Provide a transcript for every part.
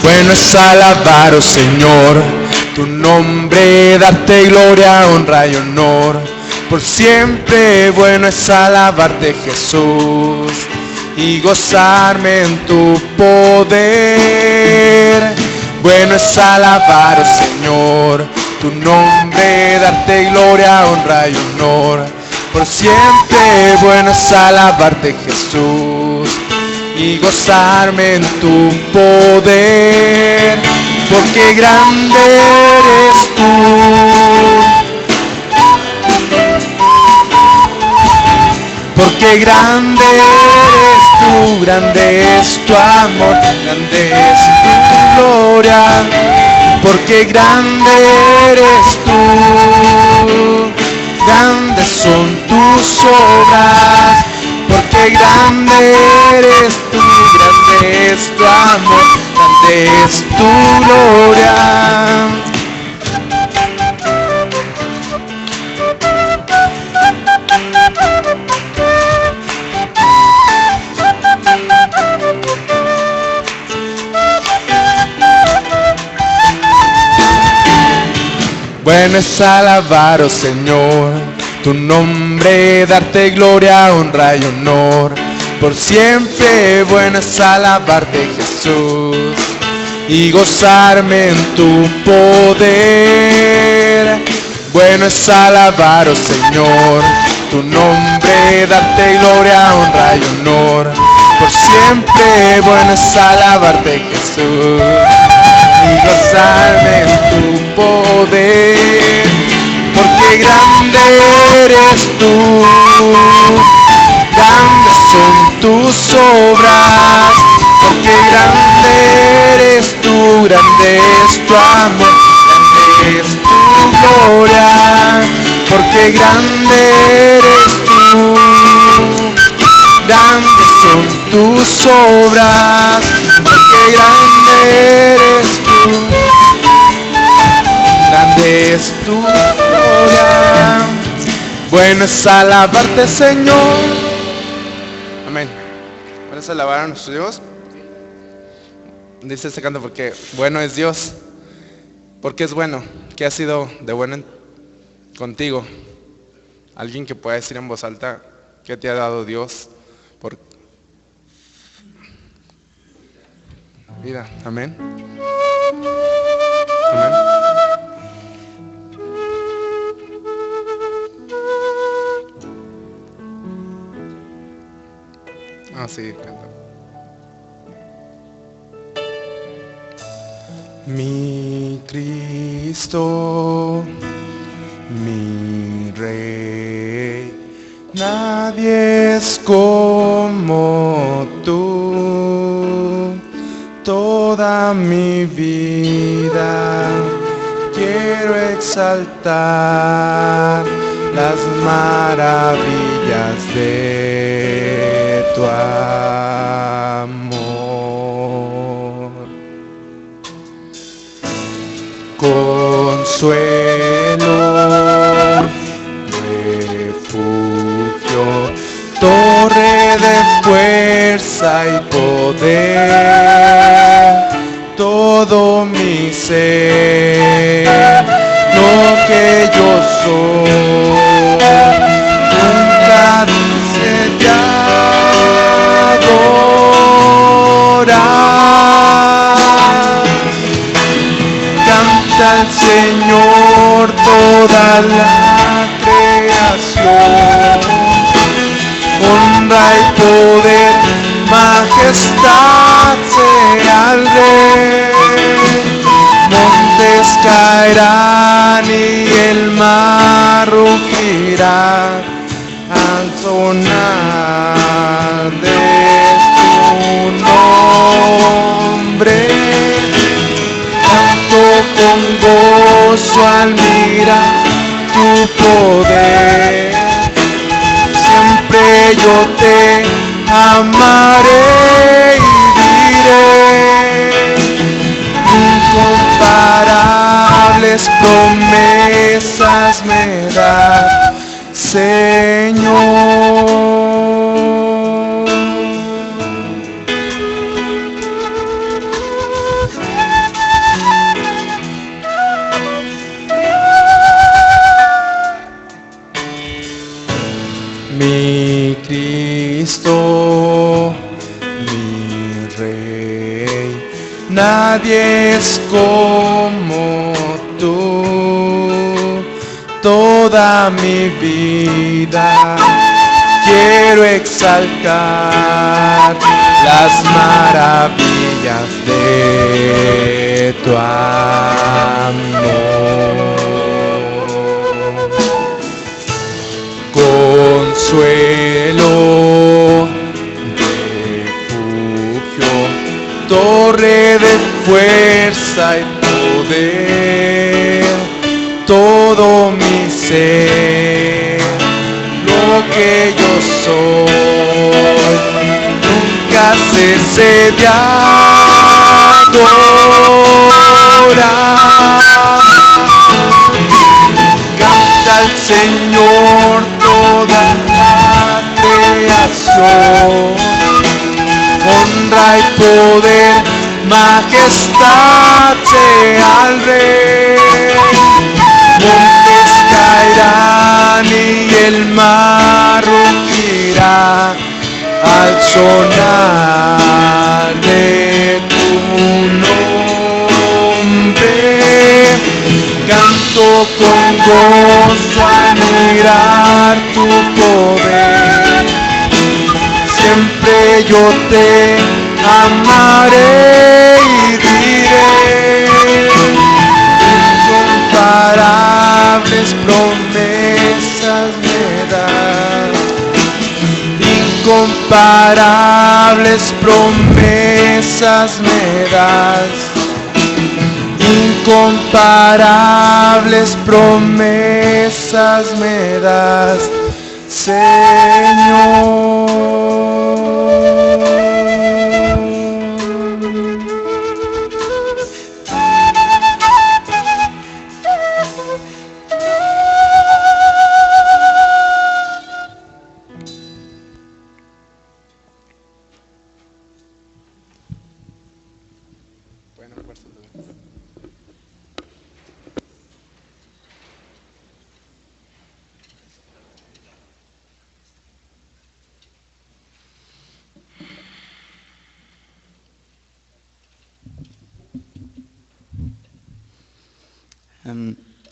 Bueno es alabar, oh Señor, tu nombre, darte gloria, honra y honor. Por siempre bueno es alabarte, Jesús, y gozarme en tu poder. Bueno es alabar, oh Señor, tu nombre, darte gloria, honra y honor. Por siempre bueno es alabarte, Jesús, y gozarme en tu poder, porque grande eres tú. Porque grande eres tú, grande es tu amor, grande es tu gloria. Porque grande eres tú, grandes son tus obras. Porque grande eres tú, grande es tu amor, grande es tu gloria. Bueno es alabar, oh Señor, tu nombre, darte gloria, honra y honor. Por siempre bueno es alabarte, Jesús, y gozarme en tu poder. Bueno es alabar, oh Señor, tu nombre, darte gloria, honra y honor. Por siempre bueno es alabarte, Jesús, y gozarme en tu poder. Porque grande eres tú, grandes son tus obras. Porque grande eres tú, grande es tu amor, grande es tu gloria. Porque grande eres tú, grandes son tus obras. Porque grande eres tú, grande es tu gloria. Bueno es alabarte, Señor. Amén. Bueno es alabar a nuestro Dios. Dice este canto, porque bueno es Dios. Porque es bueno. ¿Qué ha sido de bueno contigo? Alguien que pueda decir en voz alta qué te ha dado Dios por vida. Amén. Amén. Ah, sí, canta. Mi Cristo, mi Rey, nadie es como tú. Toda mi vida quiero exaltar las maravillas de tu amor. Consuelo, refugio, torre de fuerza y poder, todo mi ser, lo que yo soy, nunca dice ya adorar. Canta al Señor toda la creación, honra y poder, majestad sea al Rey. Montes caerán y el mar rugirá al sonar de tu nombre. nombre. Canto con gozo al mirar tu poder. Siempre yo te amaré y diré, incomparables promesas me das, Señor. Mi Cristo, mi Rey, nadie es como tú. Toda mi vida quiero exaltar las maravillas de tu amor. Consuelo, refugio, torre de fuerza y poder, todo mi ser, lo que yo soy, nunca cesé de adorar. Canta al Señor toda la creación, honra y poder, majestad sea al Rey. Montes caerán y el mar rugirá al sonar de tu nombre. Canto con gozo al mirar tu poder. Siempre yo te amaré y diré, incomparables promesas me das. Incomparables promesas me das. Incomparables promesas me das, Señor.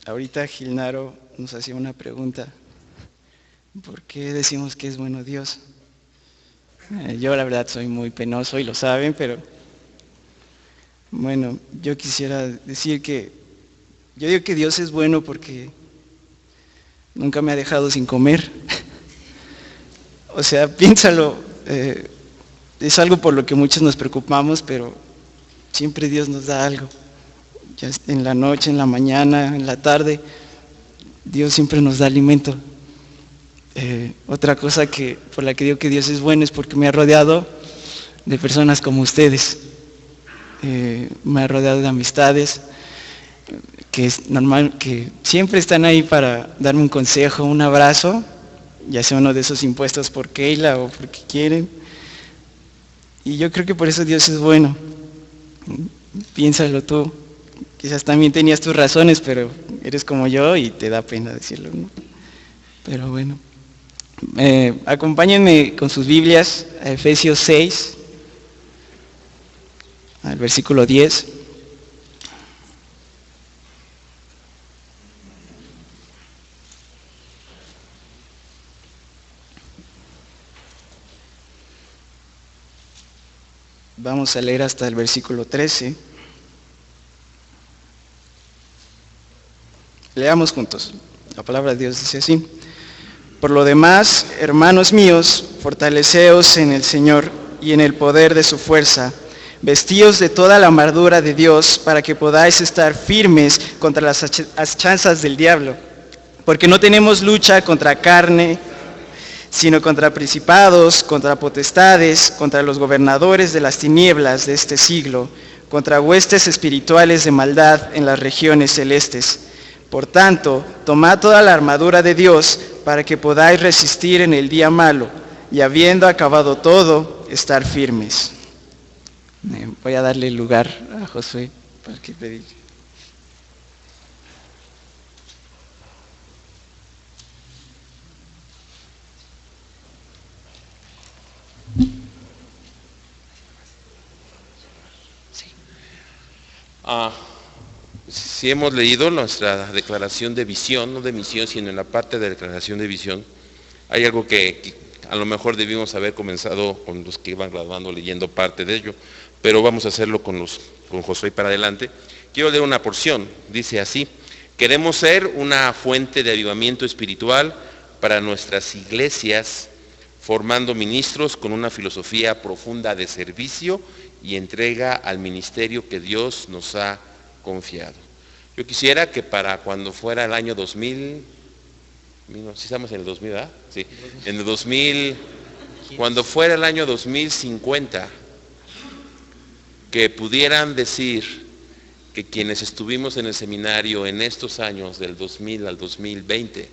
Ahorita Gilnaro nos hacía una pregunta: ¿por qué decimos que es bueno Dios? Yo la verdad soy muy penoso y lo saben, pero bueno, yo quisiera decir que yo digo que Dios es bueno porque nunca me ha dejado sin comer. O sea, piénsalo, es algo por lo que muchos nos preocupamos, pero siempre Dios nos da algo. Ya en la noche, en la mañana, en la tarde, Dios siempre nos da alimento. Otra cosa por la que digo que Dios es bueno es porque me ha rodeado de personas como ustedes. Me ha rodeado de amistades que es normal, que siempre están ahí para darme un consejo, un abrazo, ya sea uno de esos impuestos por Keila o porque quieren. Y yo creo que por eso Dios es bueno. Piénsalo tú. Quizás también tenías tus razones, pero eres como yo y te da pena decirlo, ¿no? Pero bueno. Acompáñenme con sus Biblias a Efesios 6, al versículo 10. Vamos a leer hasta el versículo 13. Leamos juntos. La palabra de Dios dice así: por lo demás, hermanos míos, fortaleceos en el Señor y en el poder de su fuerza. Vestíos de toda la armadura de Dios para que podáis estar firmes contra las acechanzas del diablo. Porque no tenemos lucha contra carne, sino contra principados, contra potestades, contra los gobernadores de las tinieblas de este siglo, contra huestes espirituales de maldad en las regiones celestes. Por tanto, tomad toda la armadura de Dios para que podáis resistir en el día malo, y habiendo acabado todo, estar firmes. Voy a darle lugar a Josué para que predique. Si hemos leído nuestra declaración de visión, no de misión, sino en la parte de declaración de visión, hay algo que a lo mejor debimos haber comenzado con los que iban graduando leyendo parte de ello, pero vamos a hacerlo con Josué para adelante. Quiero leer una porción, dice así: queremos ser una fuente de avivamiento espiritual para nuestras iglesias, formando ministros con una filosofía profunda de servicio y entrega al ministerio que Dios nos ha confiado. Yo quisiera que para cuando fuera el año 2000, si estamos en el 2000, ¿verdad? Sí, en el 2000, cuando fuera el año 2050, que pudieran decir que quienes estuvimos en el seminario en estos años del 2000 al 2020,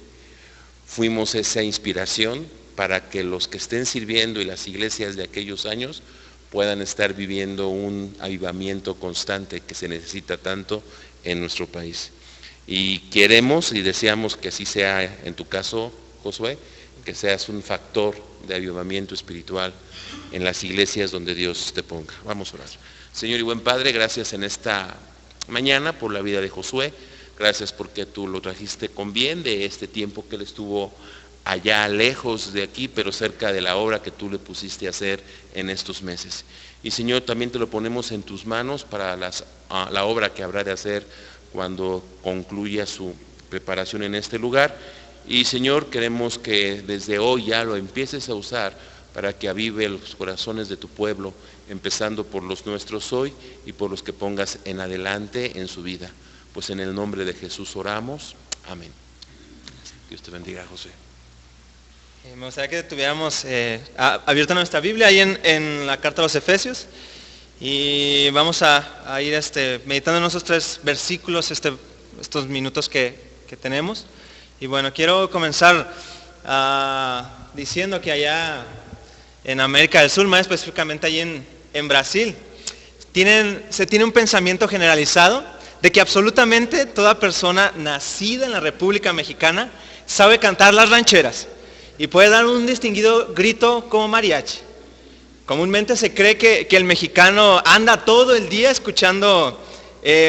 fuimos esa inspiración para que los que estén sirviendo y las iglesias de aquellos años puedan estar viviendo un avivamiento constante que se necesita tanto en nuestro país. Y queremos y deseamos que así sea en tu caso, Josué, que seas un factor de avivamiento espiritual en las iglesias donde Dios te ponga. Vamos a orar. Señor y buen Padre, gracias en esta mañana por la vida de Josué. Gracias porque tú lo trajiste con bien de este tiempo que él estuvo allá lejos de aquí, pero cerca de la obra que tú le pusiste a hacer en estos meses. Y Señor, también te lo ponemos en tus manos para la obra que habrá de hacer cuando concluya su preparación en este lugar. Y Señor, queremos que desde hoy ya lo empieces a usar para que avive los corazones de tu pueblo, empezando por los nuestros hoy y por los que pongas en adelante en su vida. Pues en el nombre de Jesús oramos. Amén. Dios te bendiga, José. Me gustaría que tuviéramos abierta nuestra Biblia ahí en la carta a los Efesios, y vamos a ir meditando en esos 3 versículos estos minutos que tenemos. Y bueno, quiero comenzar diciendo que allá en América del Sur, más específicamente allí en Brasil, se tiene un pensamiento generalizado de que absolutamente toda persona nacida en la República Mexicana sabe cantar las rancheras y puede dar un distinguido grito como mariachi. Comúnmente se cree que el mexicano anda todo el día escuchando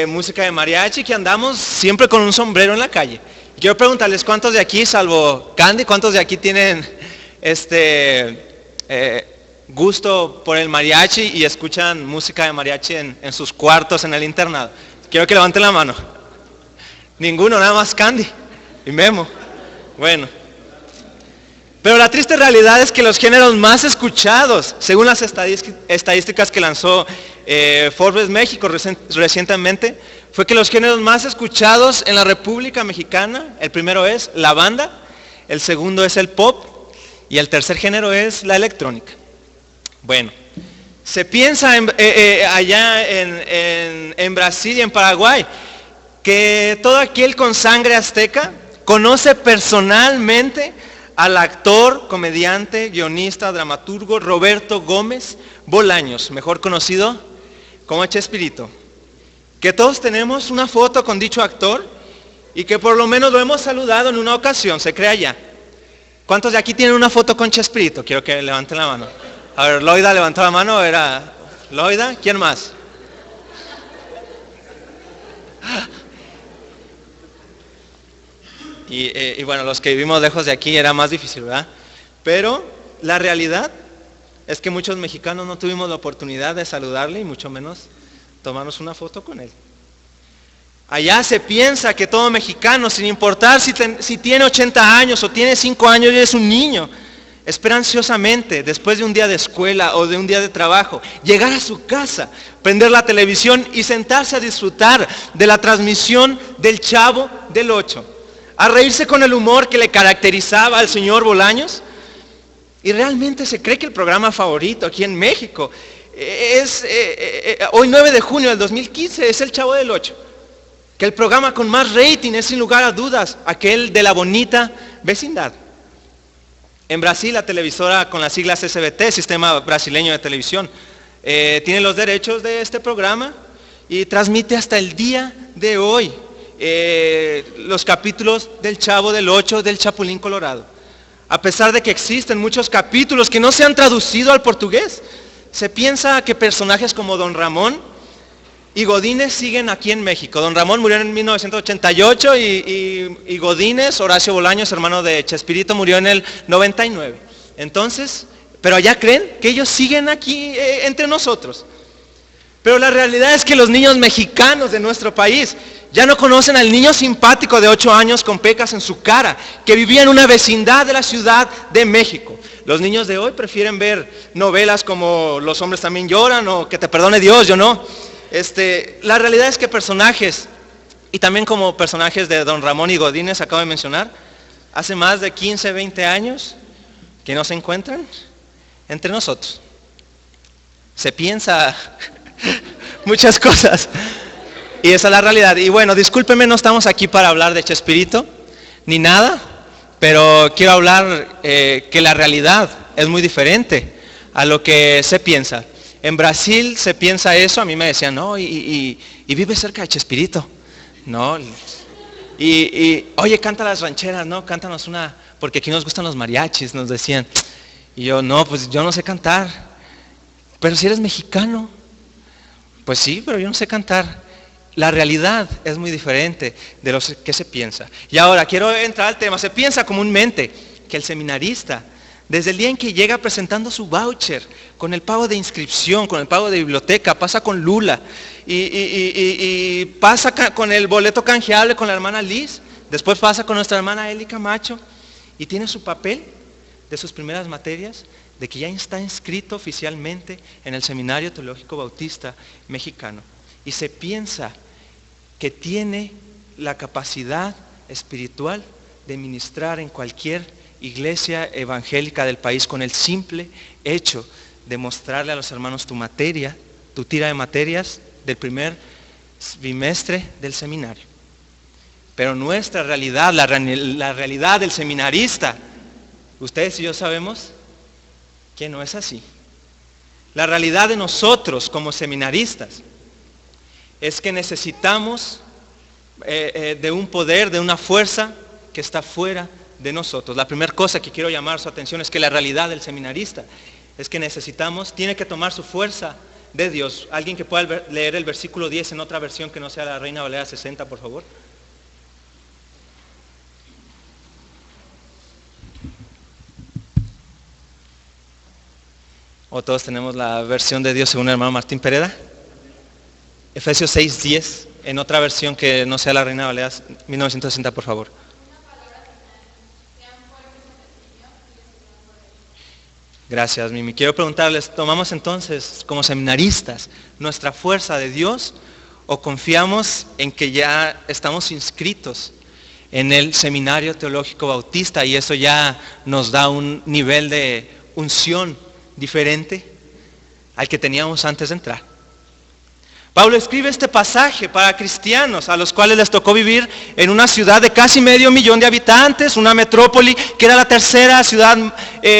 música de mariachi, que andamos siempre con un sombrero en la calle. Y quiero preguntarles, ¿cuántos de aquí, salvo Candy, cuántos de aquí tienen gusto por el mariachi y escuchan música de mariachi en sus cuartos, en el internado? Quiero que levanten la mano. Ninguno, nada más Candy y Memo. Bueno. Pero la triste realidad es que los géneros más escuchados, según las estadísticas que lanzó Forbes México recientemente, fue que los géneros más escuchados en la República Mexicana, el primero es la banda, el segundo es el pop y el tercer género es la electrónica. Bueno, se piensa allá en Brasil y en Paraguay que todo aquel con sangre azteca conoce personalmente al actor, comediante, guionista, dramaturgo Roberto Gómez Bolaños, mejor conocido como Chespirito. Que todos tenemos una foto con dicho actor y que por lo menos lo hemos saludado en una ocasión, se cree allá. ¿Cuántos de aquí tienen una foto con Chespirito? Quiero que levanten la mano. A ver, Loida levantó la mano, era Loida, ¿quién más? Y bueno, los que vivimos lejos de aquí era más difícil, ¿verdad? Pero la realidad es que muchos mexicanos no tuvimos la oportunidad de saludarle y mucho menos tomarnos una foto con él. Allá se piensa que todo mexicano, sin importar si tiene 80 años o tiene 5 años y es un niño, espera ansiosamente, después de un día de escuela o de un día de trabajo, llegar a su casa, prender la televisión y sentarse a disfrutar de la transmisión del Chavo del Ocho, a reírse con el humor que le caracterizaba al señor Bolaños? Y realmente se cree que el programa favorito aquí en México es, hoy 9 de junio del 2015, es el Chavo del Ocho. Que el programa con más rating es sin lugar a dudas aquel de la bonita vecindad. En Brasil, la televisora con las siglas SBT, Sistema Brasileño de Televisión, tiene los derechos de este programa y transmite hasta el día de hoy los capítulos del Chavo del Ocho, del Chapulín Colorado. A pesar de que existen muchos capítulos que no se han traducido al portugués, se piensa que personajes como Don Ramón y Godínez siguen aquí en México. Don Ramón murió en 1988 y Godínez, Horacio Bolaños, hermano de Chespirito, murió en el 99. Entonces, pero allá creen que ellos siguen aquí entre nosotros. Pero la realidad es que los niños mexicanos de nuestro país ya no conocen al niño simpático de 8 años con pecas en su cara, que vivía en una vecindad de la Ciudad de México. Los niños de hoy prefieren ver novelas como Los hombres también lloran o Que te perdone Dios, yo no. La realidad es que personajes, y también como personajes de Don Ramón y Godínez, acabo de mencionar, hace más de 15, 20 años que no se encuentran entre nosotros. Se piensa muchas cosas, y esa es la realidad. Y bueno, discúlpenme, no estamos aquí para hablar de Chespirito, ni nada, pero quiero hablar que la realidad es muy diferente a lo que se piensa. En Brasil se piensa eso, a mí me decían, no, y vive cerca de Chespirito, no, y oye, canta las rancheras, no, cántanos una, porque aquí nos gustan los mariachis, nos decían. Y yo, no, pues yo no sé cantar. Pero si eres mexicano, pues sí, pero yo no sé cantar. La realidad es muy diferente de lo que se piensa. Y ahora quiero entrar al tema. Se piensa comúnmente que el seminarista, desde el día en que llega presentando su voucher, con el pago de inscripción, con el pago de biblioteca, pasa con Lula y pasa con el boleto canjeable con la hermana Liz, después pasa con nuestra hermana Eli Camacho y tiene su papel de sus primeras materias, de que ya está inscrito oficialmente en el Seminario Teológico Bautista Mexicano. Y se piensa que tiene la capacidad espiritual de ministrar en cualquier iglesia evangélica del país con el simple hecho de mostrarle a los hermanos tu materia, tu tira de materias del primer bimestre del seminario. Pero nuestra realidad, la realidad del seminarista, ustedes y yo sabemos que no es así. La realidad de nosotros como seminaristas es que necesitamos de un poder, de una fuerza que está fuera de nosotros. La primera cosa que quiero llamar su atención es que la realidad del seminarista es que tiene que tomar su fuerza de Dios. Alguien que pueda leer el versículo 10 en otra versión que no sea la Reina Valera 60, por favor. ¿O todos tenemos la versión de Dios según el hermano Martín Pereda? Efesios 6:10, en otra versión que no sea la Reina Valera 1960, por favor. Gracias, Mimi. Quiero preguntarles, ¿tomamos entonces como seminaristas nuestra fuerza de Dios o confiamos en que ya estamos inscritos en el Seminario Teológico Bautista y eso ya nos da un nivel de unción diferente al que teníamos antes de entrar? Pablo escribe este pasaje para cristianos a los cuales les tocó vivir en una ciudad de casi 500,000 de habitantes, una metrópoli que era la tercera ciudad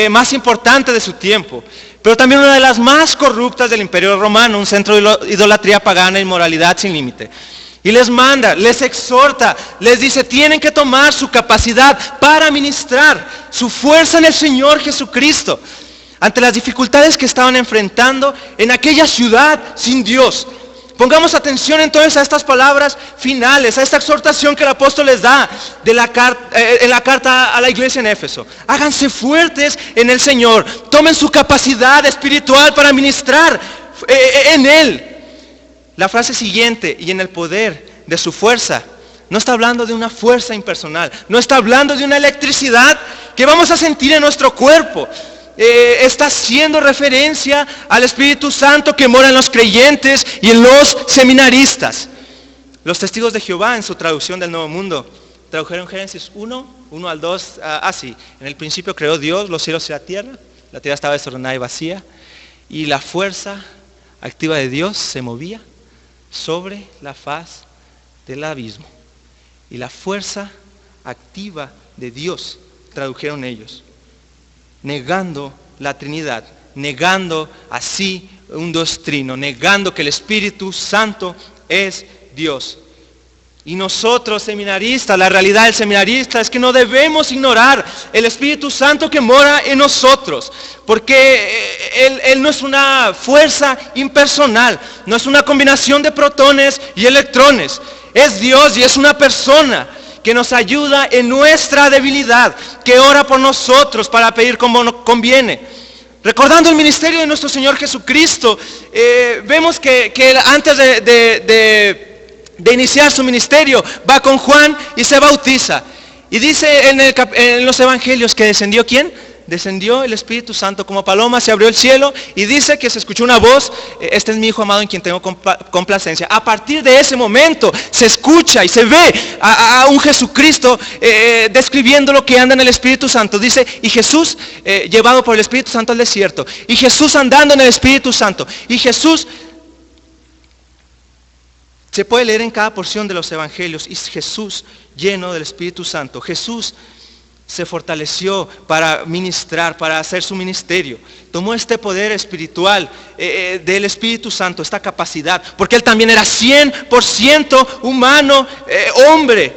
más importante de su tiempo, pero también una de las más corruptas del Imperio Romano, un centro de idolatría pagana y moralidad sin límite. Y les manda, les exhorta, les dice, tienen que tomar su capacidad para ministrar, su fuerza en el Señor Jesucristo, ante las dificultades que estaban enfrentando en aquella ciudad sin Dios. Pongamos atención entonces a estas palabras finales, a esta exhortación que el apóstol les da en la carta a la iglesia en Éfeso. Háganse fuertes en el Señor, tomen su capacidad espiritual para ministrar en Él. La frase siguiente, y en el poder de su fuerza, No está hablando de una fuerza impersonal. No está hablando de una electricidad que vamos a sentir en nuestro cuerpo. Está haciendo referencia al Espíritu Santo que mora en los creyentes y en los seminaristas. Los testigos de Jehová, en su traducción del Nuevo Mundo, tradujeron Génesis 1 al 2, así. En el principio creó Dios los cielos y la tierra estaba desordenada y vacía, y la fuerza activa de Dios se movía sobre la faz del abismo. Y la fuerza activa de Dios, tradujeron ellos, negando la Trinidad, negando así un Dios trino, negando que el Espíritu Santo es Dios. Y nosotros, seminaristas, la realidad del seminarista es que no debemos ignorar el Espíritu Santo que mora en nosotros, porque Él no es una fuerza impersonal, no es una combinación de protones y electrones, es Dios y es una persona que nos ayuda en nuestra debilidad, que ora por nosotros para pedir como nos conviene. Recordando el ministerio de nuestro Señor Jesucristo, vemos que Él antes de iniciar su ministerio va con Juan y se bautiza. Y dice en los evangelios que descendió ¿quién? Descendió el Espíritu Santo como paloma, se abrió el cielo y dice que se escuchó una voz: este es mi Hijo amado en quien tengo complacencia. A partir de ese momento se escucha y se ve a un Jesucristo describiendo lo que anda en el Espíritu Santo. Dice, y Jesús llevado por el Espíritu Santo al desierto, y Jesús andando en el Espíritu Santo, y Jesús. Se puede leer en cada porción de los evangelios, y Jesús lleno del Espíritu Santo. Jesús se fortaleció para ministrar, para hacer su ministerio. Tomó este poder espiritual del Espíritu Santo, esta capacidad, porque Él también era 100% humano, hombre,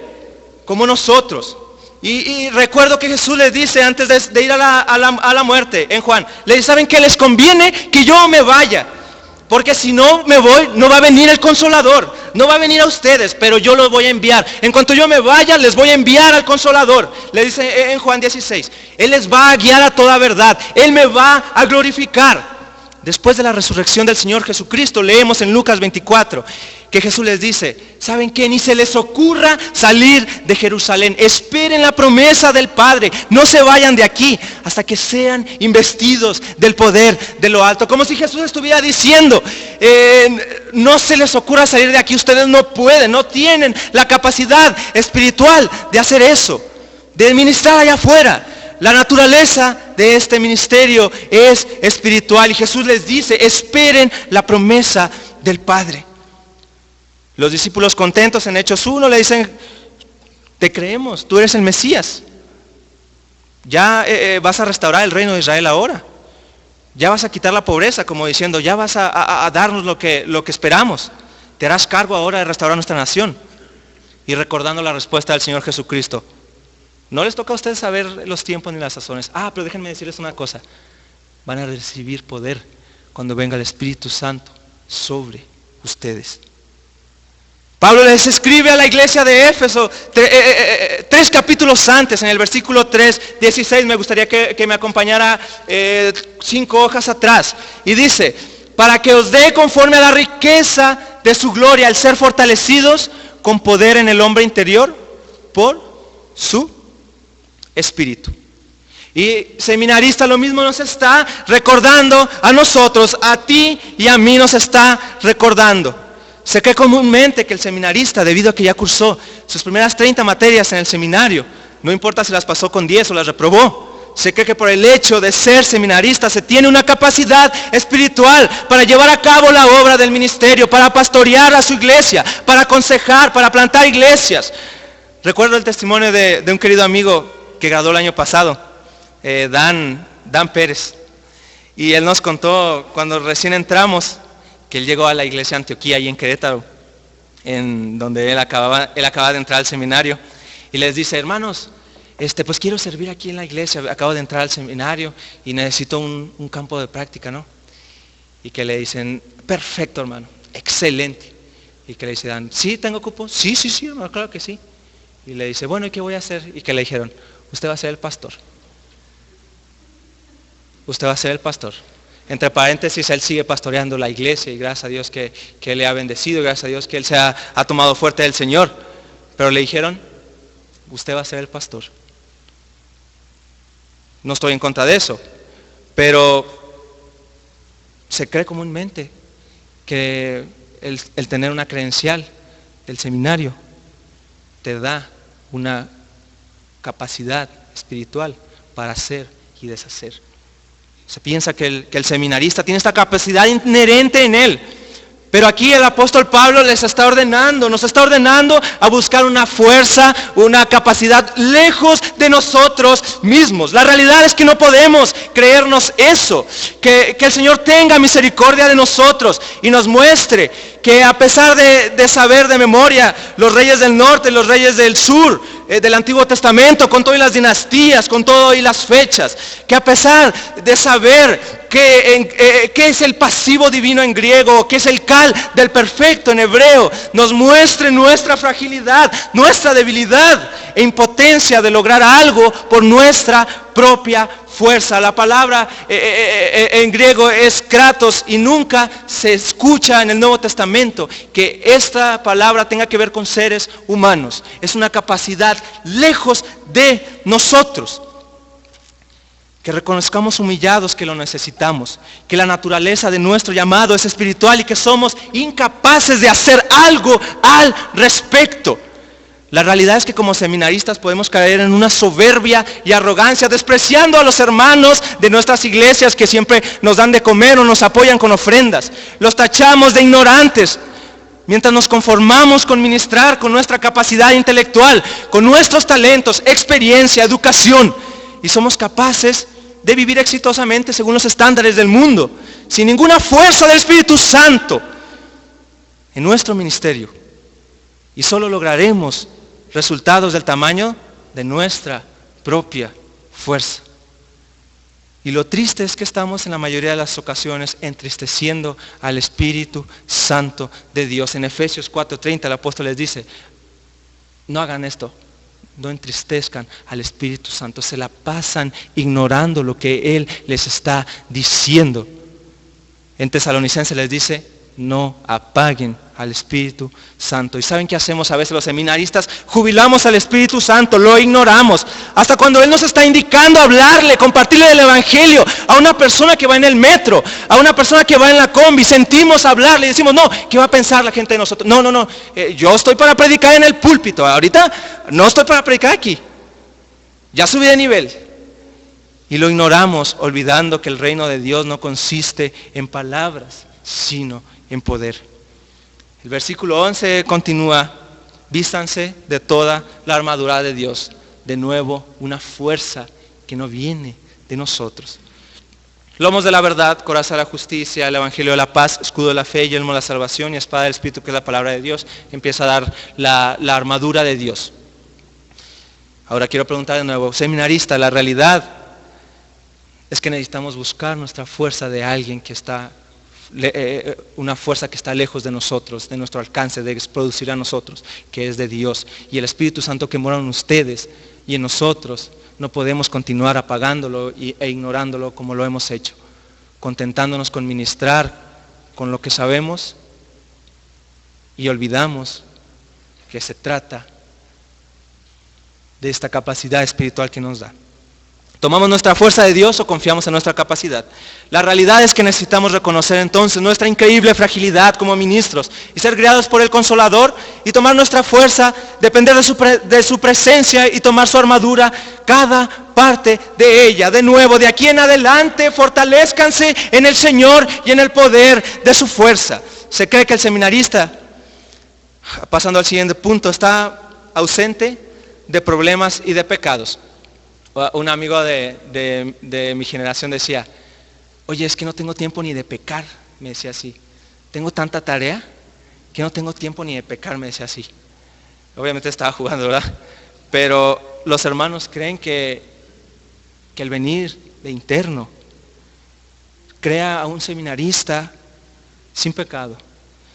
como nosotros. Y recuerdo que Jesús les dice antes de ir a la muerte, en Juan, le dice, ¿saben qué? Les conviene que yo me vaya. Porque si no me voy, no va a venir el Consolador, no va a venir a ustedes, pero yo los voy a enviar. En cuanto yo me vaya, les voy a enviar al Consolador. Le dice en Juan 16, Él les va a guiar a toda verdad, Él me va a glorificar. Después de la resurrección del Señor Jesucristo, leemos en Lucas 24, que Jesús les dice, ¿saben qué? Ni se les ocurra salir de Jerusalén. Esperen la promesa del Padre. No se vayan de aquí hasta que sean investidos del poder de lo alto. Como si Jesús estuviera diciendo, no se les ocurra salir de aquí. Ustedes no pueden, no tienen la capacidad espiritual de hacer eso, de ministrar allá afuera. La naturaleza de este ministerio es espiritual. Y Jesús les dice, esperen la promesa del Padre. Los discípulos contentos en Hechos 1 le dicen, te creemos, tú eres el Mesías. Ya vas a restaurar el reino de Israel ahora. Ya vas a quitar la pobreza, como diciendo, ya vas a darnos lo que esperamos. Te harás cargo ahora de restaurar nuestra nación. Y recordando la respuesta del Señor Jesucristo. No les toca a ustedes saber los tiempos ni las sazones. Pero déjenme decirles una cosa. Van a recibir poder cuando venga el Espíritu Santo sobre ustedes. Pablo les escribe a la iglesia de Éfeso 3 capítulos antes, en el versículo 3:16, me gustaría que me acompañara 5 hojas atrás. Y dice, para que os dé conforme a la riqueza de su gloria, al ser fortalecidos con poder en el hombre interior, por su Espíritu. Y seminarista, lo mismo nos está recordando a nosotros, a ti y a mí nos está recordando. Se cree comúnmente que el seminarista, debido a que ya cursó sus primeras 30 materias en el seminario, no importa si las pasó con 10 o las reprobó, se cree que por el hecho de ser seminarista se tiene una capacidad espiritual para llevar a cabo la obra del ministerio, para pastorear a su iglesia, para aconsejar, para plantar iglesias. Recuerdo el testimonio de un querido amigo que graduó el año pasado, Dan Pérez, y él nos contó cuando recién entramos que él llegó a la iglesia Antioquía, ahí en Querétaro, en donde él acababa de entrar al seminario, y les dice, hermanos, pues quiero servir aquí en la iglesia, acabo de entrar al seminario y necesito un campo de práctica, ¿no? Y que le dicen, perfecto, hermano, excelente. Y que le dice Dan, ¿sí tengo cupo? Sí, hermano, claro que sí. Y le dice, bueno, ¿y qué voy a hacer? Y que le dijeron, usted va a ser el pastor. Usted va a ser el pastor. Entre paréntesis, él sigue pastoreando la iglesia y gracias a Dios que él le ha bendecido, gracias a Dios que él se ha tomado fuerte del Señor. pero le dijeron, usted va a ser el pastor. No estoy en contra de eso, pero se cree comúnmente que el tener una credencial del seminario te da una capacidad espiritual para hacer y deshacer. Se piensa que el seminarista tiene esta capacidad inherente en él. Pero aquí el apóstol Pablo nos está ordenando a buscar una fuerza, una capacidad lejos de nosotros mismos. La realidad es que no podemos creernos eso. Que el Señor tenga misericordia de nosotros y nos muestre que a pesar de saber de memoria los reyes del norte, los reyes del sur, del Antiguo Testamento, con todas las dinastías, con todas las fechas, que a pesar de saber qué es el pasivo divino en griego, qué es el cal del perfecto en hebreo, nos muestre nuestra fragilidad, nuestra debilidad e impotencia de lograr algo por nuestra propia fuerza. La palabra en griego es kratos y nunca se escucha en el Nuevo Testamento que esta palabra tenga que ver con seres humanos. Es una capacidad lejos de nosotros. Que reconozcamos humillados que lo necesitamos, que la naturaleza de nuestro llamado es espiritual y que somos incapaces de hacer algo al respecto. La realidad es que como seminaristas podemos caer en una soberbia y arrogancia, despreciando a los hermanos de nuestras iglesias que siempre nos dan de comer o nos apoyan con ofrendas. Los tachamos de ignorantes, mientras nos conformamos con ministrar con nuestra capacidad intelectual, con nuestros talentos, experiencia, educación, y somos capaces de vivir exitosamente según los estándares del mundo, sin ninguna fuerza del Espíritu Santo en nuestro ministerio. Y solo lograremos resultados del tamaño de nuestra propia fuerza. Y lo triste es que estamos en la mayoría de las ocasiones entristeciendo al Espíritu Santo de Dios. En Efesios 4:30 el apóstol les dice, no hagan esto. No entristezcan al Espíritu Santo, se la pasan ignorando lo que Él les está diciendo. En Tesalonicenses les dice, no apaguen al Espíritu Santo. ¿Y saben qué hacemos a veces los seminaristas? Jubilamos al Espíritu Santo, lo ignoramos. Hasta cuando Él nos está indicando hablarle, compartirle el Evangelio a una persona que va en el metro, a una persona que va en la combi, sentimos hablarle y decimos, no, ¿qué va a pensar la gente de nosotros? No, yo estoy para predicar en el púlpito, ahorita no estoy para predicar aquí. Ya subí de nivel. Y lo ignoramos, olvidando que el reino de Dios no consiste en palabras, sino en poder. El versículo 11 continúa, vístanse de toda la armadura de Dios. De nuevo, una fuerza que no viene de nosotros. Lomos de la verdad, coraza de la justicia, el evangelio de la paz, escudo de la fe, yelmo de la salvación y espada del Espíritu, que es la palabra de Dios. Empieza a dar la armadura de Dios. Ahora quiero preguntar de nuevo, seminarista, la realidad es que necesitamos buscar nuestra fuerza de alguien que está, una fuerza que está lejos de nosotros, de nuestro alcance, de producir a nosotros, que es de Dios. Y el Espíritu Santo que mora en ustedes y en nosotros, no podemos continuar apagándolo e ignorándolo como lo hemos hecho, contentándonos con ministrar con lo que sabemos y olvidamos que se trata de esta capacidad espiritual que nos da. ¿Tomamos nuestra fuerza de Dios o confiamos en nuestra capacidad? La realidad es que necesitamos reconocer entonces nuestra increíble fragilidad como ministros y ser guiados por el Consolador y tomar nuestra fuerza, depender de su presencia y tomar su armadura, cada parte de ella. De nuevo, de aquí en adelante, fortalezcanse en el Señor y en el poder de su fuerza. Se cree que el seminarista, pasando al siguiente punto, está ausente de problemas y de pecados. Un amigo de mi generación decía, oye, es que no tengo tiempo ni de pecar, me decía así. Tengo tanta tarea que no tengo tiempo ni de pecar, me decía así. Obviamente estaba jugando, ¿verdad? Pero los hermanos creen que el venir de interno crea a un seminarista sin pecado.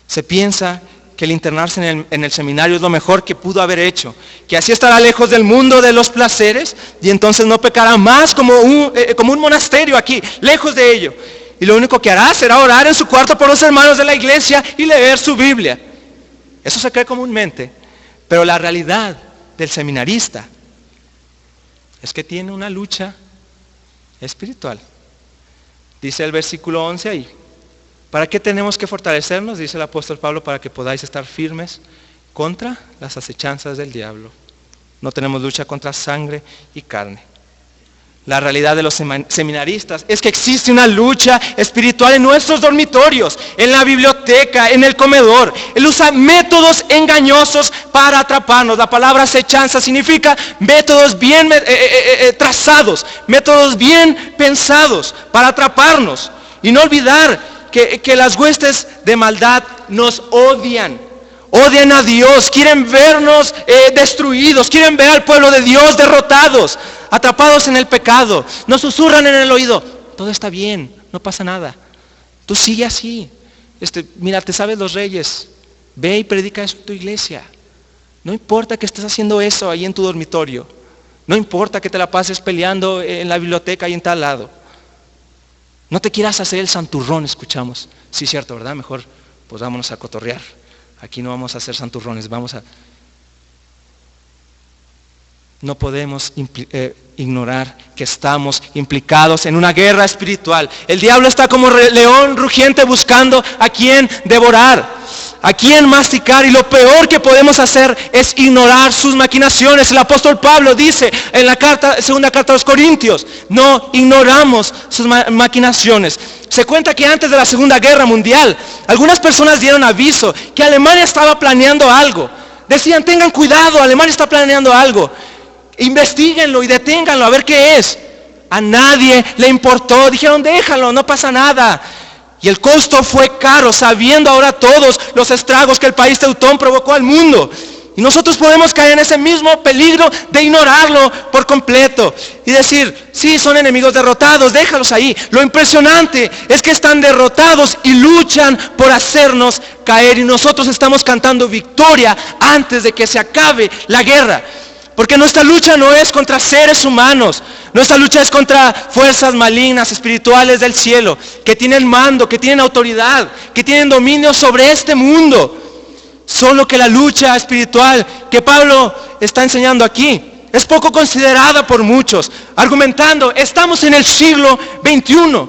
Se piensa que el internarse en el seminario es lo mejor que pudo haber hecho, que así estará lejos del mundo de los placeres y entonces no pecará más como un monasterio aquí, lejos de ello. Y lo único que hará será orar en su cuarto por los hermanos de la iglesia y leer su Biblia. Eso se cree comúnmente. Pero la realidad del seminarista es que tiene una lucha espiritual. Dice el versículo 11 ahí. ¿Para qué tenemos que fortalecernos? Dice el apóstol Pablo, para que podáis estar firmes contra las acechanzas del diablo. No tenemos lucha contra sangre y carne. La realidad de los seminaristas es que existe una lucha espiritual en nuestros dormitorios, en la biblioteca, en el comedor. Él usa métodos engañosos para atraparnos. La palabra acechanza significa métodos bien trazados, métodos bien pensados para atraparnos. Y no olvidar que las huestes de maldad nos odian. Odian a Dios, quieren vernos destruidos, quieren ver al pueblo de Dios derrotados, atrapados en el pecado. Nos susurran en el oído, todo está bien, no pasa nada. Tú sigue así. Mira, te sabes los reyes, ve y predica eso en tu iglesia. No importa que estés haciendo eso ahí en tu dormitorio. No importa que te la pases peleando en la biblioteca ahí en tal lado. No te quieras hacer el santurrón, escuchamos. Sí, cierto, ¿verdad? Mejor pues vámonos a cotorrear. Aquí no vamos a hacer santurrones, No podemos ignorar que estamos implicados en una guerra espiritual. El diablo está como león rugiente buscando a quien devorar, a quien masticar. Y lo peor que podemos hacer es ignorar sus maquinaciones. El apóstol Pablo dice en la segunda carta a los Corintios, no ignoramos sus maquinaciones. Se cuenta que antes de la Segunda Guerra Mundial, algunas personas dieron aviso que Alemania estaba planeando algo. Decían, tengan cuidado, Alemania está planeando algo. Investíguenlo y deténganlo a ver qué es. A nadie le importó, dijeron, déjalo, no pasa nada. Y el costo fue caro, sabiendo ahora todos los estragos que el país teutón provocó al mundo. Y nosotros podemos caer en ese mismo peligro de ignorarlo por completo y decir, sí, son enemigos derrotados, déjalos ahí. Lo impresionante es que están derrotados y luchan por hacernos caer, y nosotros estamos cantando victoria antes de que se acabe la guerra. Porque nuestra lucha no es contra seres humanos, nuestra lucha es contra fuerzas malignas, espirituales del cielo, que tienen mando, que tienen autoridad, que tienen dominio sobre este mundo. Solo que la lucha espiritual que Pablo está enseñando aquí es poco considerada por muchos, argumentando, estamos en el siglo XXI.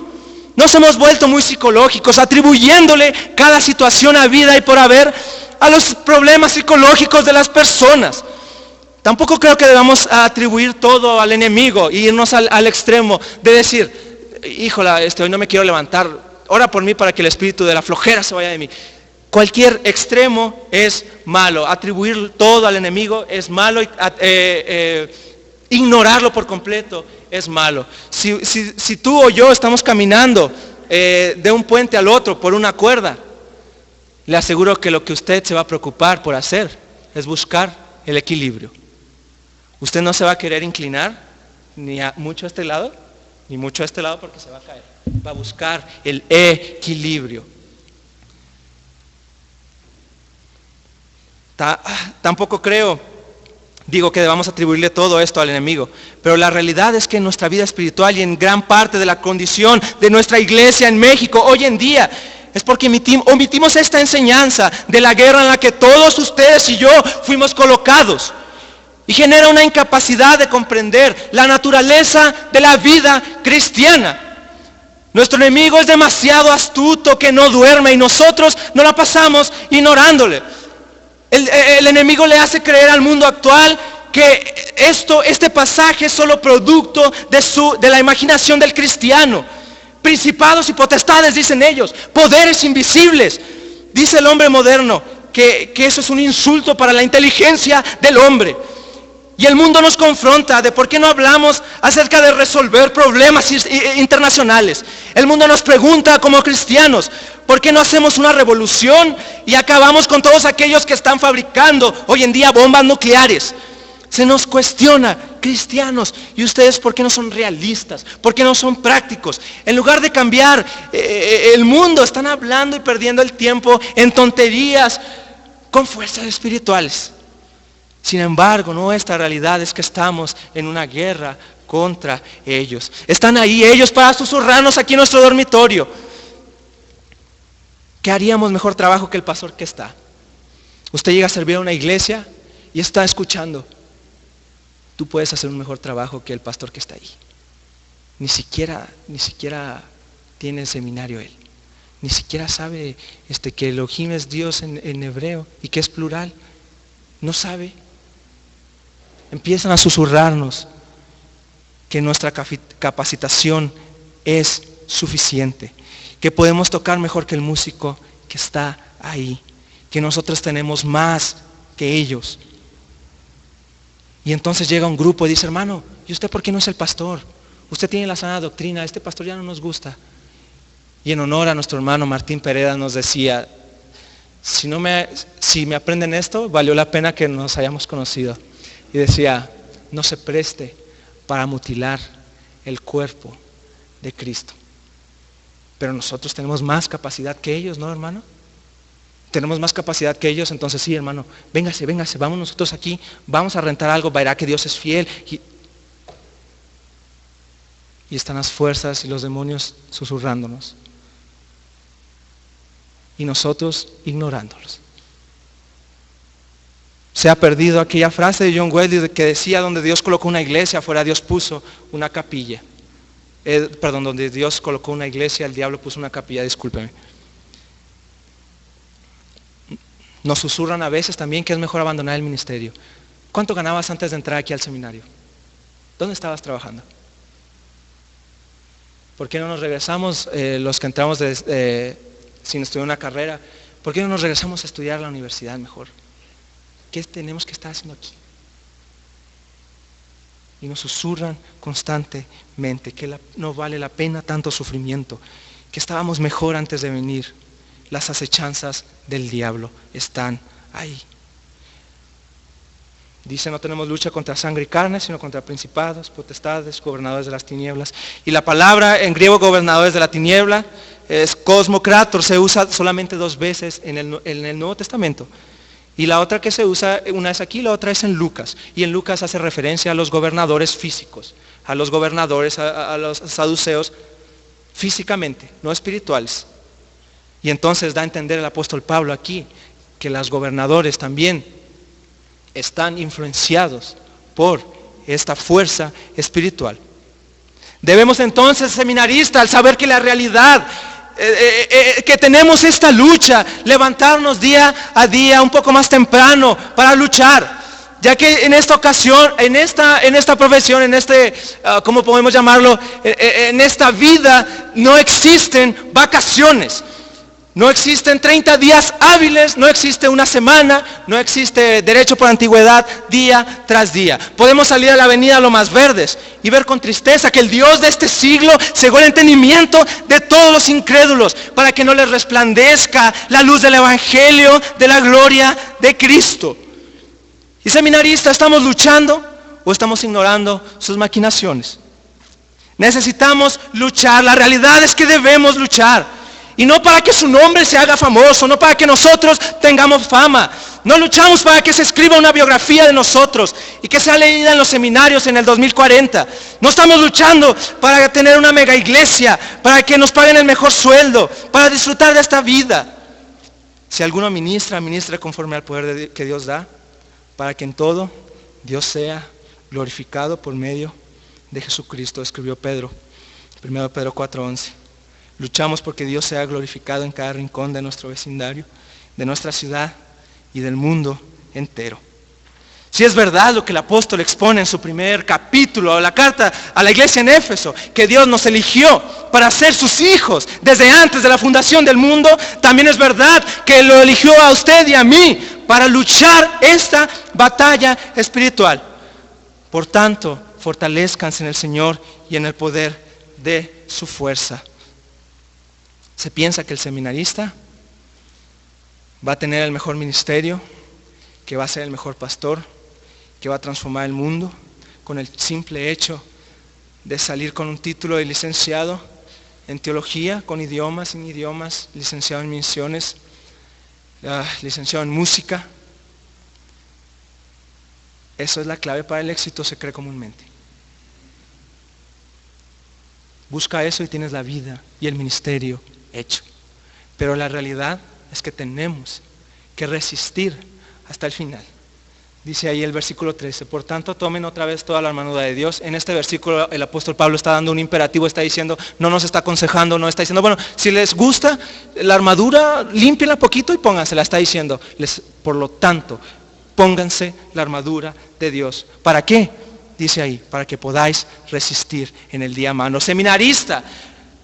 Nos hemos vuelto muy psicológicos, atribuyéndole cada situación a vida y por haber a los problemas psicológicos de las personas. Tampoco creo que debamos atribuir todo al enemigo e irnos al extremo de decir, híjola, hoy no me quiero levantar, ora por mí para que el espíritu de la flojera se vaya de mí. Cualquier extremo es malo. Atribuir todo al enemigo es malo. Ignorarlo por completo es malo. Si tú o yo estamos caminando de un puente al otro por una cuerda, le aseguro que lo que usted se va a preocupar por hacer es buscar el equilibrio. Usted no se va a querer inclinar ni mucho a este lado, ni mucho a este lado porque se va a caer. Va a buscar el equilibrio. Tampoco digo que debamos atribuirle todo esto al enemigo, pero la realidad es que en nuestra vida espiritual y en gran parte de la condición de nuestra iglesia en México hoy en día es porque omitimos esta enseñanza de la guerra en la que todos ustedes y yo fuimos colocados, y genera una incapacidad de comprender la naturaleza de la vida cristiana. Nuestro enemigo es demasiado astuto que no duerme y nosotros no la pasamos ignorándole. El enemigo le hace creer al mundo actual que este pasaje es solo producto de la imaginación del cristiano. Principados y potestades, dicen ellos, poderes invisibles. Dice el hombre moderno que eso es un insulto para la inteligencia del hombre. Y el mundo nos confronta de por qué no hablamos acerca de resolver problemas internacionales. El mundo nos pregunta como cristianos, ¿por qué no hacemos una revolución y acabamos con todos aquellos que están fabricando hoy en día bombas nucleares? Se nos cuestiona, cristianos, ¿y ustedes por qué no son realistas? ¿Por qué no son prácticos? En lugar de cambiar el mundo, están hablando y perdiendo el tiempo en tonterías con fuerzas espirituales. Sin embargo, nuestra realidad es que estamos en una guerra contra ellos. Están ahí ellos para susurrarnos aquí en nuestro dormitorio. ¿Qué haríamos mejor trabajo que el pastor que está? Usted llega a servir a una iglesia y está escuchando, tú puedes hacer un mejor trabajo que el pastor que está ahí. Ni siquiera tiene seminario él. Ni siquiera sabe que Elohim es Dios en hebreo y que es plural. No sabe. Empiezan a susurrarnos que nuestra capacitación es suficiente, que podemos tocar mejor que el músico que está ahí, que nosotros tenemos más que ellos. Y entonces llega un grupo y dice, hermano, ¿y usted por qué no es el pastor? Usted tiene la sana doctrina, este pastor ya no nos gusta. Y en honor a nuestro hermano Martín Pereda nos decía, si me aprenden esto, valió la pena que nos hayamos conocido. Y decía, no se preste para mutilar el cuerpo de Cristo. Pero nosotros tenemos más capacidad que ellos, ¿no, hermano? Tenemos más capacidad que ellos, entonces sí, hermano, véngase, vamos nosotros aquí, vamos a rentar algo, verá que Dios es fiel. Y están las fuerzas y los demonios susurrándonos. Y nosotros ignorándolos. Se ha perdido aquella frase de John Wesley que decía, donde Dios colocó una iglesia, afuera Dios puso una capilla. Donde Dios colocó una iglesia, el diablo puso una capilla, discúlpeme. Nos susurran a veces también que es mejor abandonar el ministerio. ¿Cuánto ganabas antes de entrar aquí al seminario? ¿Dónde estabas trabajando? ¿Por qué no nos regresamos, los que entramos sin estudiar una carrera, por qué no nos regresamos a estudiar a la universidad mejor? ¿Qué tenemos que estar haciendo aquí? Y nos susurran constantemente que no vale la pena tanto sufrimiento, que estábamos mejor antes de venir. Las acechanzas del diablo están ahí. Dice, no tenemos lucha contra sangre y carne, sino contra principados, potestades, gobernadores de las tinieblas. Y la palabra en griego gobernadores de la tiniebla es cosmocrator, se usa solamente 2 veces en el Nuevo Testamento. Y la otra que se usa, una es aquí, la otra es en Lucas. Y en Lucas hace referencia a los gobernadores físicos, a los gobernadores, a los saduceos físicamente, no espirituales. Y entonces da a entender el apóstol Pablo aquí que los gobernadores también están influenciados por esta fuerza espiritual. Debemos entonces, seminaristas, al saber que la realidad, que tenemos esta lucha, levantarnos día a día un poco más temprano para luchar, ya que en esta ocasión, en esta profesión, ¿cómo podemos llamarlo? En esta vida no existen vacaciones. No existen 30 días hábiles, no existe una semana, no existe derecho por antigüedad día tras día. Podemos salir a la avenida Lomas Verdes y ver con tristeza que el Dios de este siglo cegó el entendimiento de todos los incrédulos para que no les resplandezca la luz del Evangelio de la gloria de Cristo. Y seminaristas, ¿estamos luchando o estamos ignorando sus maquinaciones? Necesitamos luchar, la realidad es que debemos luchar. Y no para que su nombre se haga famoso, no para que nosotros tengamos fama. No luchamos para que se escriba una biografía de nosotros y que sea leída en los seminarios en el 2040. No estamos luchando para tener una mega iglesia, para que nos paguen el mejor sueldo, para disfrutar de esta vida. Si alguno ministra conforme al poder que Dios da, para que en todo Dios sea glorificado por medio de Jesucristo, escribió Pedro, 1 Pedro 4:11. Luchamos porque Dios sea glorificado en cada rincón de nuestro vecindario, de nuestra ciudad y del mundo entero. Si es verdad lo que el apóstol expone en su primer capítulo, la carta a la iglesia en Éfeso, que Dios nos eligió para ser sus hijos desde antes de la fundación del mundo, también es verdad que lo eligió a usted y a mí para luchar esta batalla espiritual. Por tanto, fortalezcanse en el Señor y en el poder de su fuerza. Se piensa que el seminarista va a tener el mejor ministerio, que va a ser el mejor pastor, que va a transformar el mundo con el simple hecho de salir con un título de licenciado en teología, con idiomas, sin idiomas, licenciado en misiones, licenciado en música. Eso es la clave para el éxito, se cree comúnmente. Busca eso y tienes la vida y el ministerio hecho. Pero la realidad es que tenemos que resistir hasta el final. Dice ahí el versículo 13, por tanto tomen otra vez toda la armadura de Dios. En este versículo el apóstol Pablo está dando un imperativo, está diciendo, no nos está aconsejando, no está diciendo, bueno, si les gusta la armadura, límpienla poquito y póngansela, está diciendo, por lo tanto, pónganse la armadura de Dios. ¿Para qué? Dice ahí, para que podáis resistir en el día malo. Seminarista,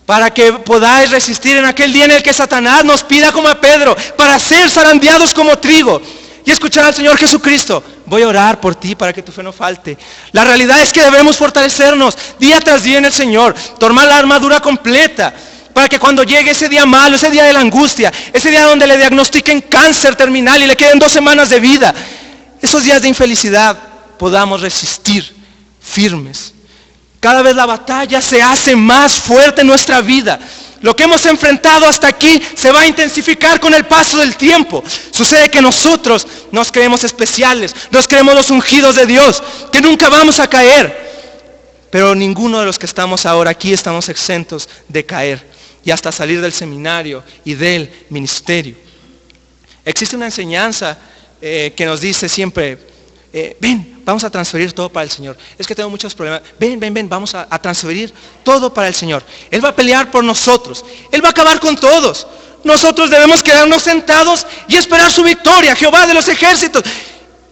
para que podáis resistir en aquel día en el que Satanás nos pida como a Pedro, para ser zarandeados como trigo. Y escuchar al Señor Jesucristo, voy a orar por ti para que tu fe no falte. La realidad es que debemos fortalecernos día tras día en el Señor, tomar la armadura completa, para que cuando llegue ese día malo, ese día de la angustia, ese día donde le diagnostiquen cáncer terminal y le queden 2 semanas de vida, esos días de infelicidad, podamos resistir firmes. Cada vez la batalla se hace más fuerte en nuestra vida. Lo que hemos enfrentado hasta aquí se va a intensificar con el paso del tiempo. Sucede que nosotros nos creemos especiales, nos creemos los ungidos de Dios, que nunca vamos a caer. Pero ninguno de los que estamos ahora aquí estamos exentos de caer y hasta salir del seminario y del ministerio. Existe una enseñanza que nos dice siempre, ven, vamos a transferir todo para el Señor. Es que tengo muchos problemas. Ven, vamos a transferir todo para el Señor. Él va a pelear por nosotros. Él va a acabar con todos. Nosotros debemos quedarnos sentados y esperar su victoria, Jehová de los ejércitos.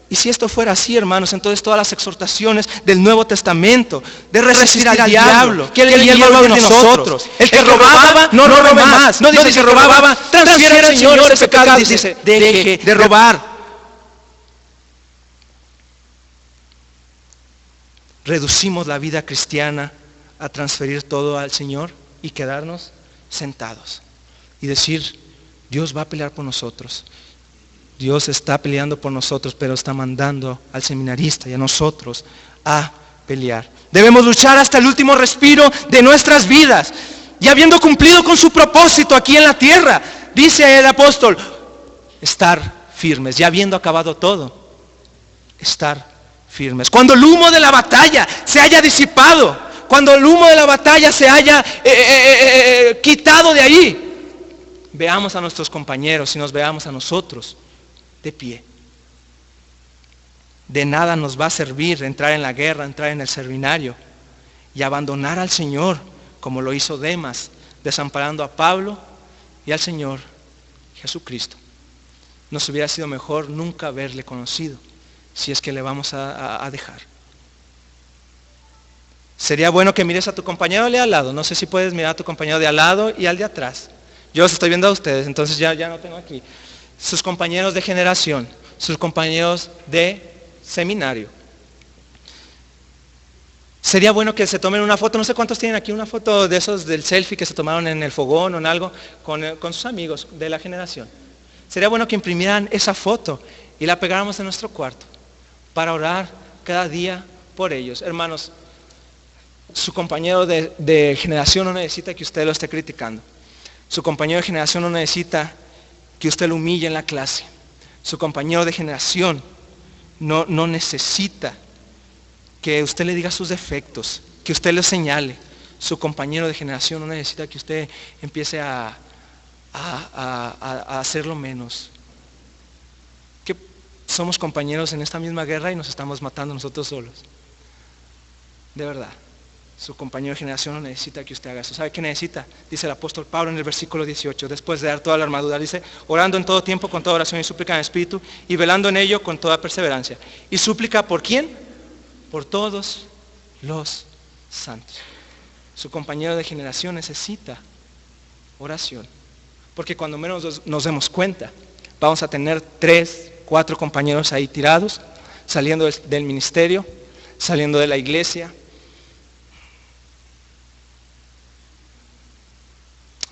Y si esto fuera así, hermanos, entonces todas las exhortaciones del Nuevo Testamento, de resistir al diablo, que el diablo de nosotros. El que robaba, no robe más. No dice que robaba, transfiera al Señor ese pecado. Dice, deje de robar. Reducimos la vida cristiana a transferir todo al Señor y quedarnos sentados y decir, Dios va a pelear por nosotros. Dios está peleando por nosotros, pero está mandando al seminarista y a nosotros a pelear. Debemos luchar hasta el último respiro de nuestras vidas y habiendo cumplido con su propósito aquí en la tierra, dice el apóstol, estar firmes, ya habiendo acabado todo, estar firmes. Cuando el humo de la batalla se haya disipado, cuando el humo de la batalla se haya quitado de ahí, veamos a nuestros compañeros y nos veamos a nosotros de pie. De nada nos va a servir entrar en la guerra, entrar en el seminario y abandonar al Señor, como lo hizo Demas, desamparando a Pablo y al Señor Jesucristo. Nos hubiera sido mejor nunca haberle conocido, si es que le vamos a dejar. Sería bueno que mires a tu compañero de al lado. No sé si puedes mirar a tu compañero de al lado y al de atrás. Yo los estoy viendo a ustedes, entonces ya no tengo aquí. Sus compañeros de generación, sus compañeros de seminario. Sería bueno que se tomen una foto, no sé cuántos tienen aquí una foto de esos del selfie que se tomaron en el fogón o en algo, con sus amigos de la generación. Sería bueno que imprimieran esa foto y la pegáramos en nuestro cuarto, para orar cada día por ellos. Hermanos, su compañero de generación no necesita que usted lo esté criticando. Su compañero de generación no necesita que usted lo humille en la clase. Su compañero de generación no necesita que usted le diga sus defectos, que usted le señale. Su compañero de generación no necesita que usted empiece a hacerlo menos. Somos compañeros en esta misma guerra y nos estamos matando nosotros solos. De verdad, su compañero de generación no necesita que usted haga eso. ¿Sabe qué necesita? Dice el apóstol Pablo en el versículo 18, después de dar toda la armadura, dice, orando en todo tiempo con toda oración y súplica en el Espíritu y velando en ello con toda perseverancia. ¿Y súplica por quién? Por todos los santos. Su compañero de generación necesita oración. Porque cuando menos nos demos cuenta, vamos a tener 3, 4 compañeros ahí tirados, saliendo del ministerio, saliendo de la iglesia.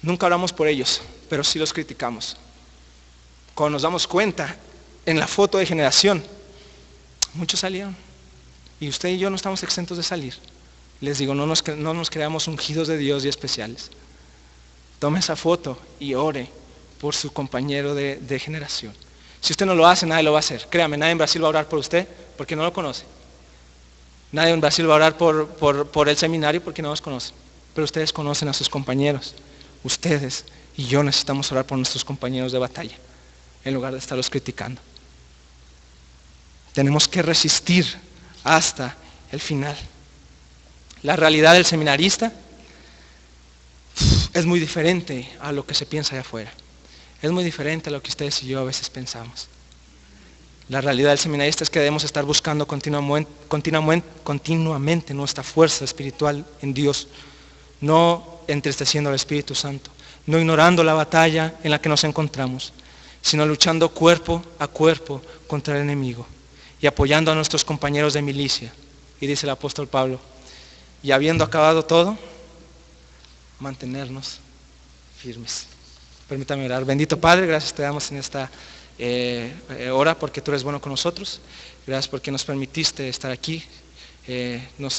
Nunca oramos por ellos, pero sí los criticamos. Cuando nos damos cuenta, en la foto de generación, muchos salieron. Y usted y yo no estamos exentos de salir. Les digo, no nos creamos ungidos de Dios y especiales. Tome esa foto y ore por su compañero de generación. Si usted no lo hace, nadie lo va a hacer. Créame, nadie en Brasil va a orar por usted porque no lo conoce. Nadie en Brasil va a orar por el seminario porque no los conoce. Pero ustedes conocen a sus compañeros. Ustedes y yo necesitamos orar por nuestros compañeros de batalla en lugar de estarlos criticando. Tenemos que resistir hasta el final. La realidad del seminarista es muy diferente a lo que se piensa allá afuera. Es muy diferente a lo que ustedes y yo a veces pensamos. La realidad del seminarista es que debemos estar buscando continuamente nuestra fuerza espiritual en Dios, no entristeciendo al Espíritu Santo, no ignorando la batalla en la que nos encontramos, sino luchando cuerpo a cuerpo contra el enemigo y apoyando a nuestros compañeros de milicia. Y dice el apóstol Pablo, y habiendo acabado todo, mantenernos firmes. Permítame orar. Bendito Padre, gracias te damos en esta hora porque tú eres bueno con nosotros. Gracias porque nos permitiste estar aquí. Nos